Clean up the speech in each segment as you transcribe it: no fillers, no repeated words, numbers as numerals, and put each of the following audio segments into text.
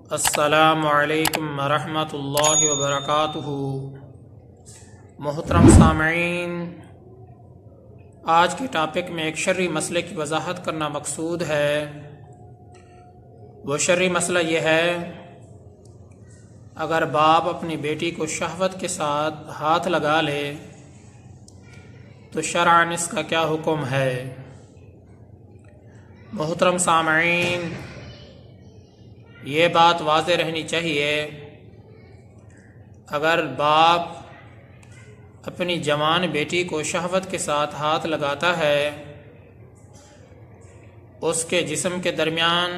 अस्सलामु अलैकुम वरहमतुल्लाहि वबरकातुहू। मोहतरम सामईन, आज के टॉपिक में एक शर्री मसले की वजाहत करना मकसूद है। वो शर्री मसला यह है, अगर बाप अपनी बेटी को शहवत के साथ हाथ लगा ले तो शरअन इसका क्या हुक्म है। मोहतरम सामईन, ये बात वाज़ेह रहनी चाहिए, अगर बाप अपनी जवान बेटी को शहवत के साथ हाथ लगाता है, उसके जिस्म के दरमियान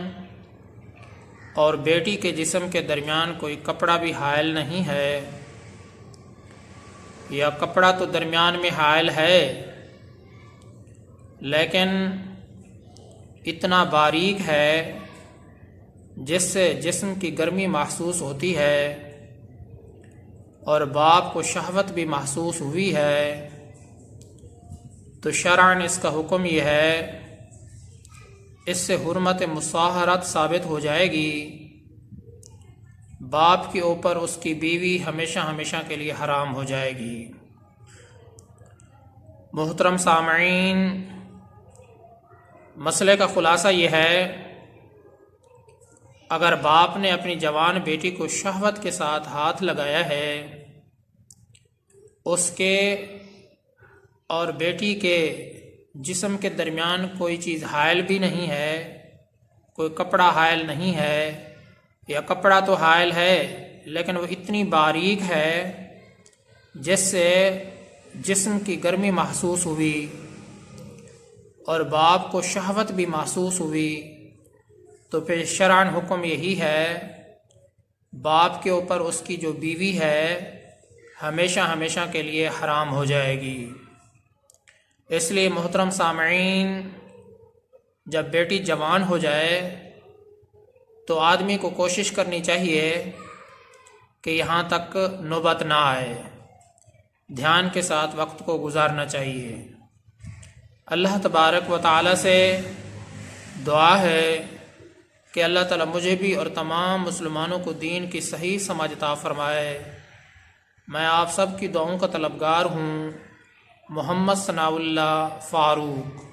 और बेटी के जिस्म के दरमियान कोई कपड़ा भी हायल नहीं है, या कपड़ा तो दरमियान में हायल है लेकिन इतना बारीक है जिससे जिस्म की गर्मी महसूस होती है और बाप को शहवत भी महसूस हुई है, तो शरअन इसका हुक्म यह है, इससे हुर्मत मुसाहरत साबित हो जाएगी। बाप के ऊपर उसकी बीवी हमेशा हमेशा के लिए हराम हो जाएगी। मोहतरम सामईन, मसले का खुलासा यह है, अगर बाप ने अपनी जवान बेटी को शहवत के साथ हाथ लगाया है, उसके और बेटी के जिस्म के दरमियान कोई चीज़ हायल भी नहीं है, कोई कपड़ा हायल नहीं है, या कपड़ा तो हायल है लेकिन वो इतनी बारीक है जिससे जिस्म की गर्मी महसूस हुई और बाप को शहवत भी महसूस हुई, तो फिर शरअन हुक्म यही है, बाप के ऊपर उसकी जो बीवी है हमेशा हमेशा के लिए हराम हो जाएगी। इसलिए मोहतरम सामईन, जब बेटी जवान हो जाए तो आदमी को कोशिश करनी चाहिए कि यहाँ तक नौबत ना आए, ध्यान के साथ वक्त को गुजारना चाहिए। अल्लाह तबारक व तआला से दुआ है कि अल्लाह ताला मुझे भी और तमाम मुसलमानों को दीन की सही समझ अता फरमाए। मैं आप सब की दुआओं का तलबगार हूँ। मोहम्मद सनाउल्लाह फारूक।